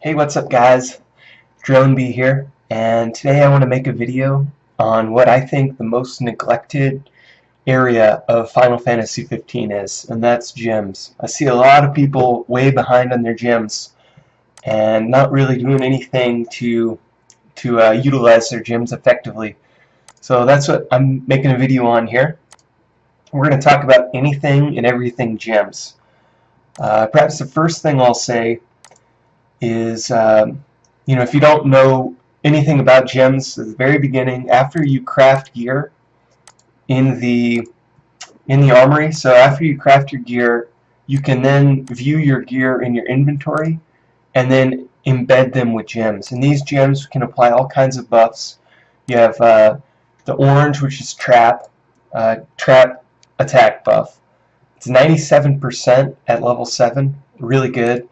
Hey, what's up guys? Drone B here, and today I want to make a video on what I think the most neglected area of Final Fantasy 15 is, and that's gems. I see a lot of people way behind on their gems and not really doing anything to utilize their gems effectively. So that's what I'm making a video on here. We're going to talk about anything and everything gems. Perhaps the first thing I'll say is if you don't know anything about gems at the very beginning, after you craft gear in the armory, so after you craft your gear, you can then view your gear in your inventory and then embed them with gems. And these gems can apply all kinds of buffs. You have the orange, which is trap attack buff. It's 97% at level 7, really good.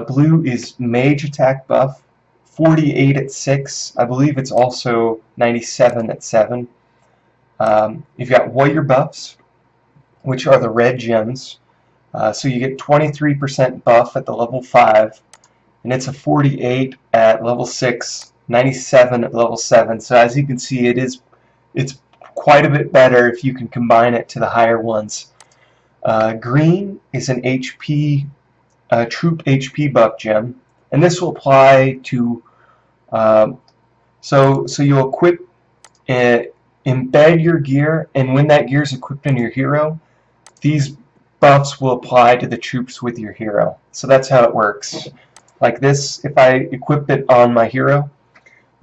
Blue is mage attack buff, 48 at 6. I believe it's also 97 at 7. You've got warrior buffs, which are the red gems. So you get 23% buff at the level 5, and it's a 48 at level 6, 97 at level 7. So as you can see, it's quite a bit better if you can combine it to the higher ones. Green is an troop HP buff gem, and this will apply to so you'll equip embed your gear, and when that gear is equipped on your hero, these buffs will apply to the troops with your hero. So that's how it works. Like this, if I equip it on my hero,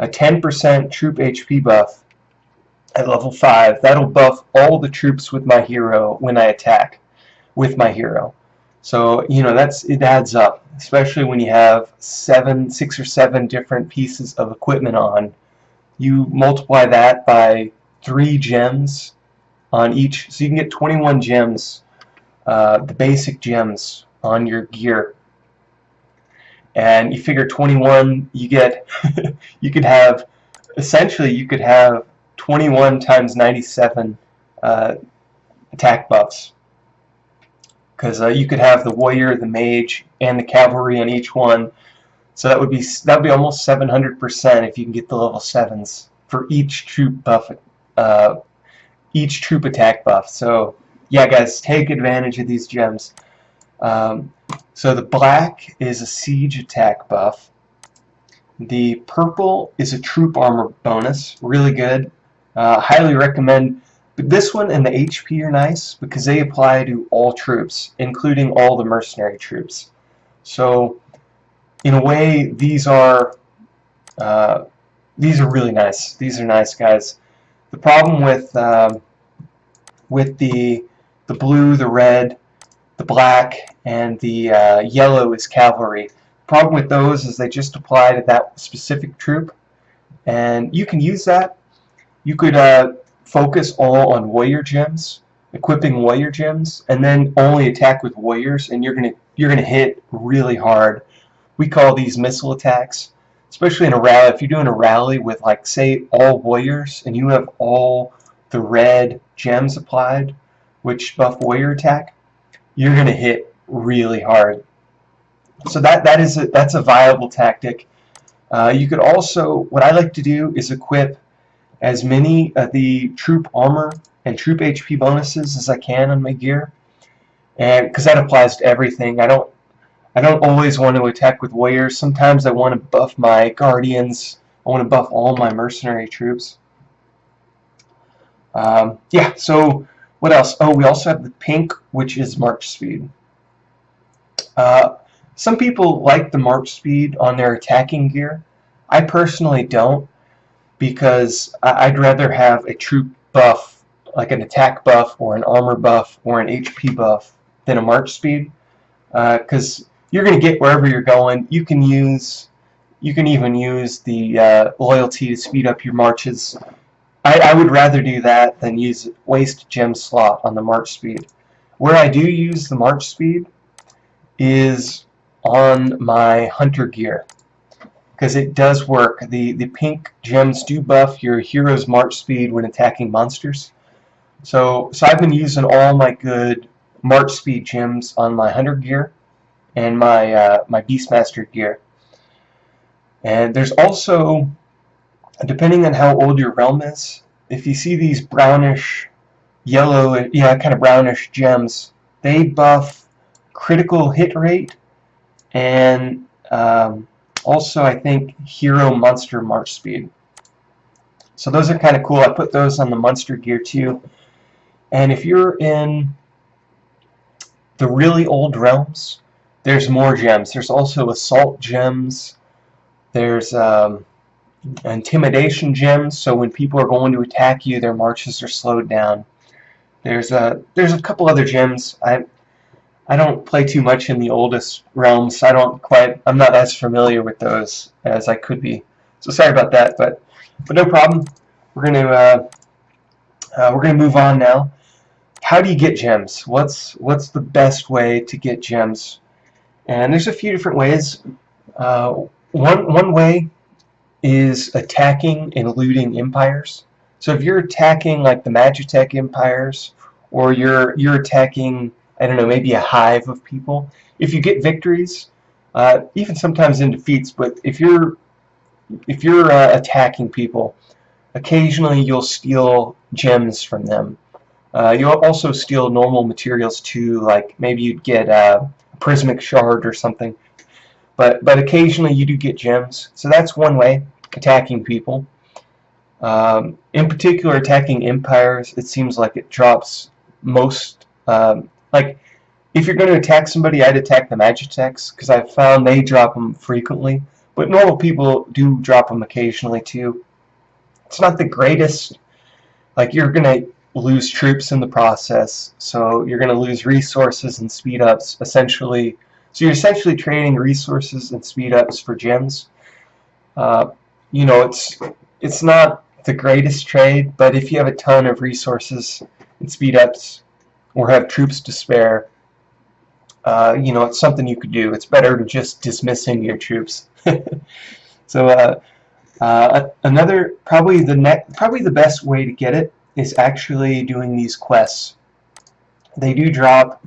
a 10% troop HP buff at level 5, that'll buff all the troops with my hero when I attack with my hero. So it adds up, especially when you have 6 or 7 different pieces of equipment on. You multiply that by 3 gems on each, so you can get 21 gems, the basic gems on your gear. And you figure 21, you get you could have 21 times 97 attack buffs. Because you could have the warrior, the mage, and the cavalry on each one, so that would be almost 700% if you can get the level 7s for each troop buff, each troop attack buff. So yeah, guys, take advantage of these gems. So the black is a siege attack buff. The purple is a troop armor bonus, really good. Highly recommend. But this one and the HP are nice because they apply to all troops, including all the mercenary troops. So, in a way, these are really nice. These are nice, guys. The problem with the blue, the red, the black, and the yellow is cavalry. The problem with those is they just apply to that specific troop, and you can use that. You could focus all on warrior gems, equipping warrior gems, and then only attack with warriors, and you're gonna hit really hard. We call these missile attacks, especially in a rally. If you're doing a rally with, like, say, all warriors, and you have all the red gems applied, which buff warrior attack, you're gonna hit really hard. So that's a viable tactic. You could also, what I like to do is equip as many of the troop armor and troop HP bonuses as I can on my gear, and because that applies to everything. I don't always want to attack with warriors. Sometimes I want to buff my guardians. I want to buff all my mercenary troops. Yeah. So what else? Oh, we also have the pink, which is march speed. Some people like the march speed on their attacking gear. I personally don't, because I'd rather have a troop buff, like an attack buff or an armor buff or an HP buff, than a march speed, because you're going to get wherever you're going. You can even use the loyalty to speed up your marches. I would rather do that than waste a gem slot on the march speed. Where I do use the march speed is on my hunter gear, because it does work. The pink gems do buff your hero's march speed when attacking monsters. So I've been using all my good march speed gems on my hunter gear and my Beastmaster gear. And there's also, depending on how old your realm is, if you see these brownish, yellow, yeah, kind of brownish gems, they buff critical hit rate and also I think hero monster march speed. So those are kind of cool. I put those on the monster gear too. And if you're in the really old realms, there's more gems. There's also assault gems. There's intimidation gems, so when people are going to attack you, their marches are slowed down. There's a couple other gems. I don't play too much in the oldest realms. I'm not as familiar with those as I could be. So sorry about that, but no problem. We're gonna move on now. How do you get gems? What's the best way to get gems? And there's a few different ways. One way is attacking and looting empires. So if you're attacking like the Magitech empires, or you're attacking, I don't know, maybe a hive of people, if you get victories, even sometimes in defeats, but if you're attacking people, occasionally you'll steal gems from them. You'll also steal normal materials too, like maybe you'd get a prismic shard or something. But occasionally you do get gems, so that's one way, attacking people. In particular, attacking empires, it seems like it drops most. Like, if you're going to attack somebody, I'd attack the Magitechs, because I've found they drop them frequently. But normal people do drop them occasionally too. It's not the greatest. Like, you're going to lose troops in the process, so you're going to lose resources and speed ups, essentially. So you're essentially trading resources and speed ups for gems. You know, it's not the greatest trade, but if you have a ton of resources and speed ups, or have troops to spare, you know, it's something you could do. It's better than just dismissing your troops. So another, probably the best way to get it is actually doing these quests. They do drop.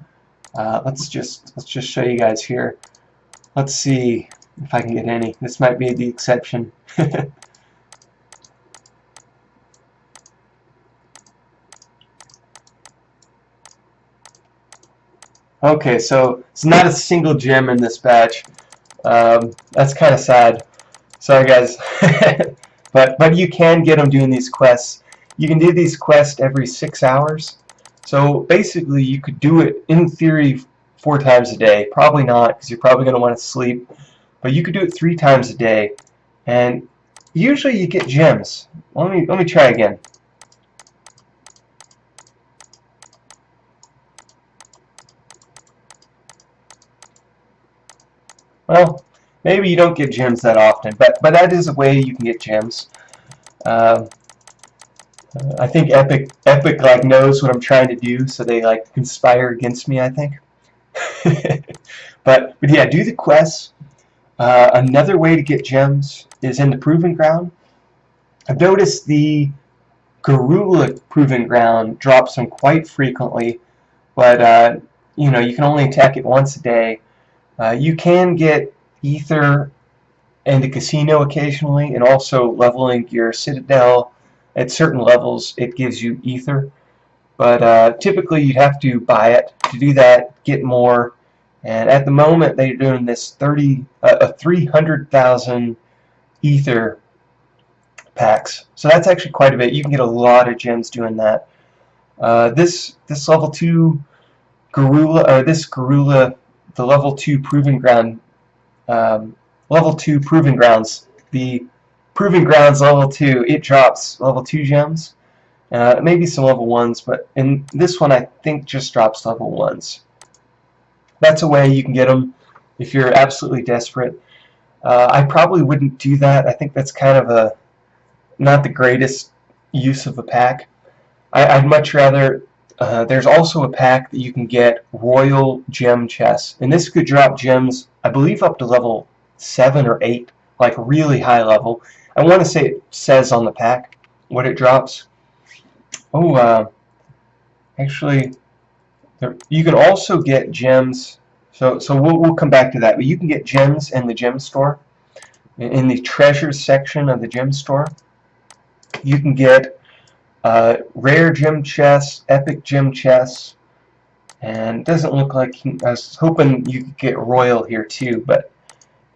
Let's just show you guys here. Let's see if I can get any. This might be the exception. Okay, so it's not a single gem in this batch. That's kind of sad. Sorry, guys. but you can get them doing these quests. You can do these quests every 6 hours. So basically, you could do it in theory 4 times a day. Probably not, because you're probably going to want to sleep. But you could do it 3 times a day, and usually you get gems. Let me try again. Well, maybe you don't get gems that often, but that is a way you can get gems. I think Epic like knows what I'm trying to do, so they like conspire against me, I think. but yeah, do the quests. Another way to get gems is in the Proving Ground. I've noticed the Garula Proving Ground drops them quite frequently, but you know, you can only attack it once a day. You can get ether in the casino occasionally, and also leveling your citadel at certain levels, it gives you ether. But typically you'd have to buy it. To do that, get more. And at the moment they're doing this 300,000 ether packs. So that's actually quite a bit. You can get a lot of gems doing that. This level 2 Garula, or this Garula, the level 2 Proving Ground, level 2 Proving Grounds, the Proving Grounds level 2, it drops level 2 gems. Maybe some level 1s, but in this one I think just drops level 1s. That's a way you can get them if you're absolutely desperate. I probably wouldn't do that. I think that's kind of not the greatest use of a pack. I'd much rather. There's also a pack that you can get, Royal Gem Chests, and this could drop gems, I believe, up to level 7 or 8, like really high level. I want to say it says on the pack what it drops. Oh, actually, you can also get gems. So we'll come back to that. But you can get gems in the gem store. In the treasures section of the gem store, you can get rare gem chests, epic gem chests, and it doesn't look like I was hoping you could get royal here too, but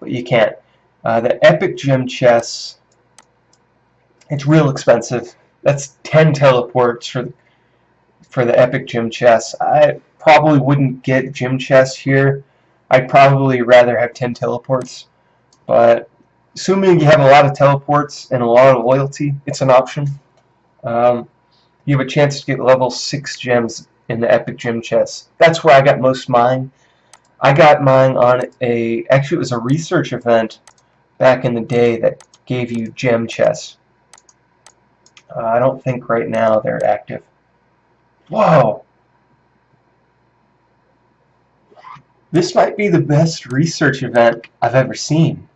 you can't. The epic gem chests, it's real expensive. That's 10 teleports for the epic gem chests. I probably wouldn't get gem chests here. I'd probably rather have 10 teleports, but assuming you have a lot of teleports and a lot of loyalty, it's an option. You have a chance to get level 6 gems in the epic gem chests. That's where I got most of mine. I got mine on actually it was a research event back in the day that gave you gem chests. I don't think right now they're active. Whoa! This might be the best research event I've ever seen.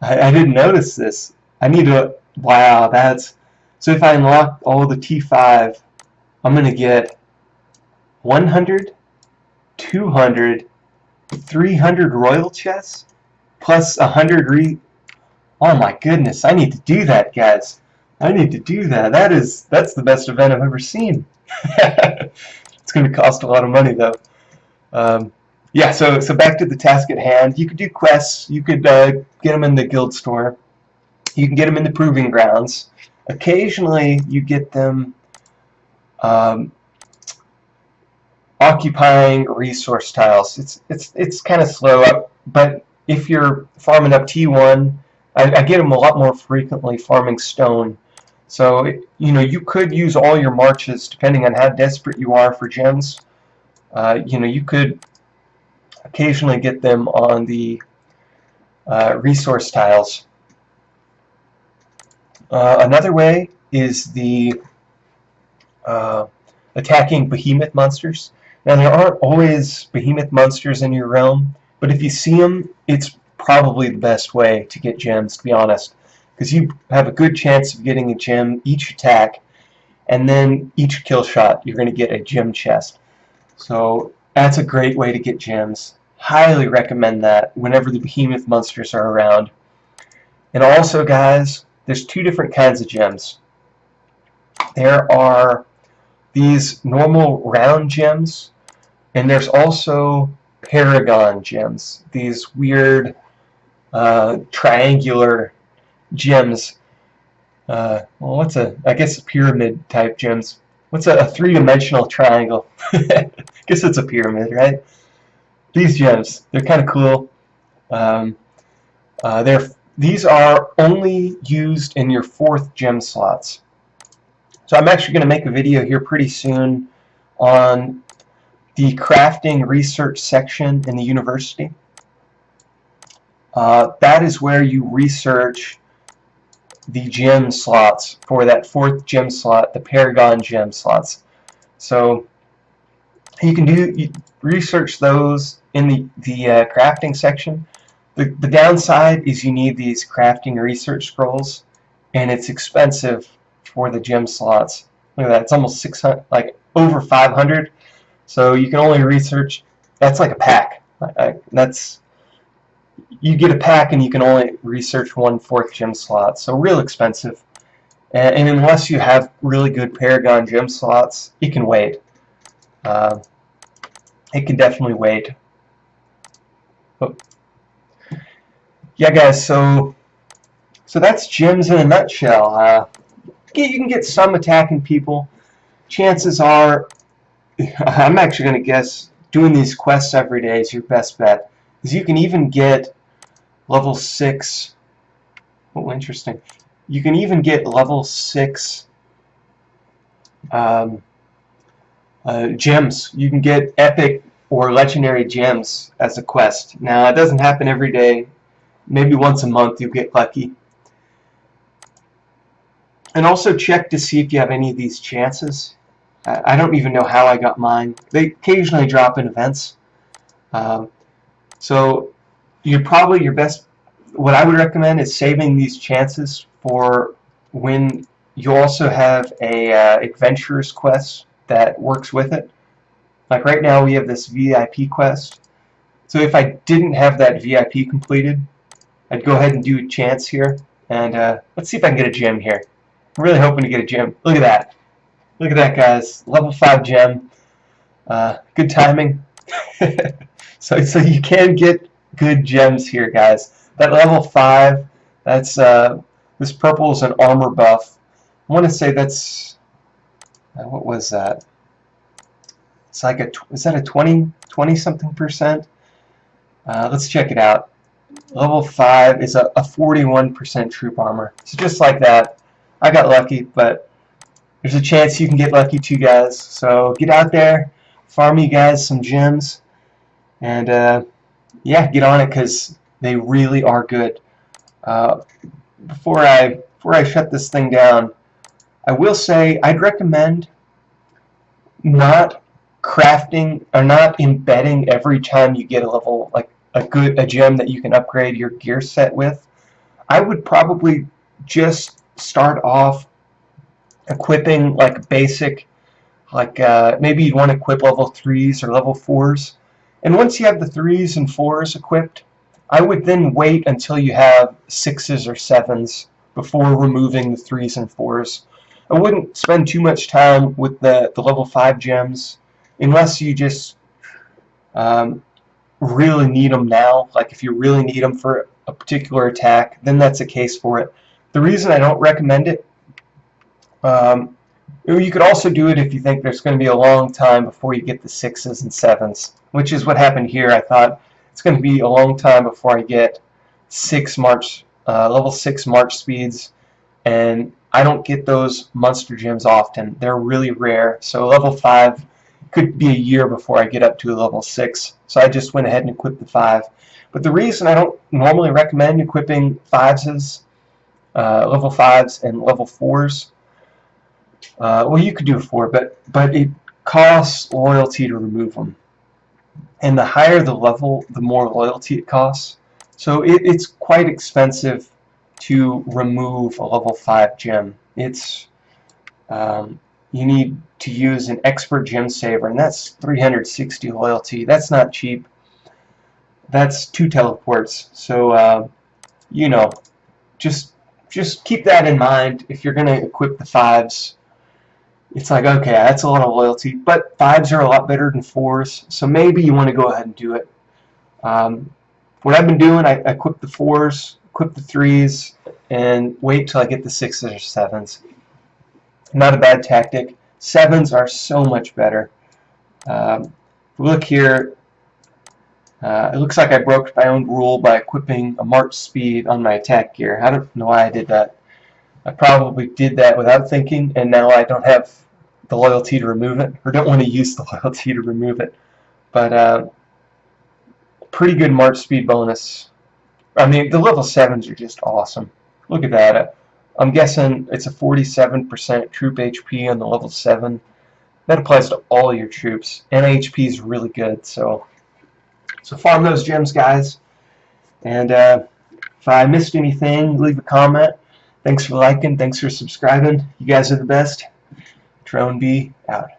I didn't notice this. I need to... Wow, that's... So if I unlock all the T5, I'm going to get 100, 200, 300 royal chests, plus 100 Oh my goodness, I need to do that, guys. I need to do that. That's the best event I've ever seen. It's going to cost a lot of money, though. Yeah, so back to the task at hand. You could do quests. You could get them in the guild store. You can get them in the proving grounds. Occasionally, you get them occupying resource tiles. It's kind of slow up, but if you're farming up T1, I get them a lot more frequently farming stone. So you could use all your marches depending on how desperate you are for gems. You could occasionally get them on the resource tiles. Another way is the attacking behemoth monsters. Now there aren't always behemoth monsters in your realm, but if you see them, it's probably the best way to get gems, to be honest, because you have a good chance of getting a gem each attack, and then each kill shot you're going to get a gem chest. So that's a great way to get gems. Highly recommend that whenever the behemoth monsters are around. And also, guys, there's two different kinds of gems. There are these normal round gems, and there's also Paragon Gems, these weird triangular gems. Well, I guess pyramid type gems. What's a three-dimensional triangle? I guess it's a pyramid, right? These gems, they're kind of cool. These are only used in your 4th gem slots. So I'm actually going to make a video here pretty soon on the crafting research section in the university. That is where you research the gem slots for that 4th gem slot, the Paragon Gem slots. So you can research those in the crafting section. The downside is you need these crafting research scrolls, and it's expensive for the gem slots. Look at that, it's almost 600, like over 500. So you can only research, that's like a pack. You get a pack and you can only research 1/4 gem slot. So real expensive. And unless you have really good Paragon gem slots, it can wait. It can definitely wait. But yeah, guys, so that's gems in a nutshell. You can get some attacking people. Chances are, I'm actually going to guess doing these quests every day is your best bet, because you can even get level 6. Oh, interesting. You can even get level 6 gems. You can get epic or legendary gems as a quest. Now, it doesn't happen every day. Maybe once a month you'll get lucky. And also check to see if you have any of these chances. I don't even know how I got mine. They occasionally drop in events. So your best, what I would recommend is saving these chances for when you also have a adventurer's quest that works with it. Like right now we have this VIP quest. So if I didn't have that VIP completed, I'd go ahead and do a chance here, and let's see if I can get a gem here. I'm really hoping to get a gem. Look at that. Look at that, guys. Level 5 gem. Good timing. So you can get good gems here, guys. That level 5, that's this purple is an armor buff. I want to say that's what was that? It's like is that a 20 something percent? Let's check it out. Level 5 is a 41% troop armor. So just like that, I got lucky, but there's a chance you can get lucky too, guys. So get out there, farm you guys some gems, and yeah, get on it because they really are good. Before I shut this thing down, I will say I'd recommend not crafting or not embedding every time you get a level, like a gem that you can upgrade your gear set with. I would probably just start off equipping like basic, like maybe you'd want to equip level 3s or level 4s, and once you have the 3s and 4s equipped, I would then wait until you have 6s or 7s before removing the 3s and 4s. I wouldn't spend too much time with the level 5 gems unless you just really need them now. Like if you really need them for a particular attack, then that's a case for it. The reason I don't recommend it, you could also do it if you think there's going to be a long time before you get the 6s and 7s, which is what happened here. I thought it's going to be a long time before I get level 6 march speeds, and I don't get those monster gems often. They're really rare, so level 5 could be a year before I get up to a level 6, so I just went ahead and equipped the 5. But the reason I don't normally recommend equipping 5s, level 5s and level 4s, well, you could do a 4, but it costs loyalty to remove them. And the higher the level, the more loyalty it costs. So it's quite expensive to remove a level 5 gem. It's you need to use an expert gem saver, and that's 360 loyalty. That's not cheap. That's 2 teleports. So you know, just keep that in mind if you're going to equip the 5s. It's like, okay, that's a lot of loyalty, but 5s are a lot better than 4s, so maybe you want to go ahead and do it. What I've been doing, I equip the 4s, equip the 3s, and wait till I get the 6s or 7s. Not a bad tactic. 7s are so much better. If we look here, it looks like I broke my own rule by equipping a march speed on my attack gear. I don't know why I did that. I probably did that without thinking, and now I don't have the loyalty to remove it, or don't want to use the loyalty to remove it. But pretty good march speed bonus. I mean, the level 7s are just awesome. Look at that. I'm guessing it's a 47% troop HP on the level 7. That applies to all your troops, and HP is really good. So farm those gems, guys. And if I missed anything, leave a comment. Thanks for liking. Thanks for subscribing. You guys are the best. Drone B out.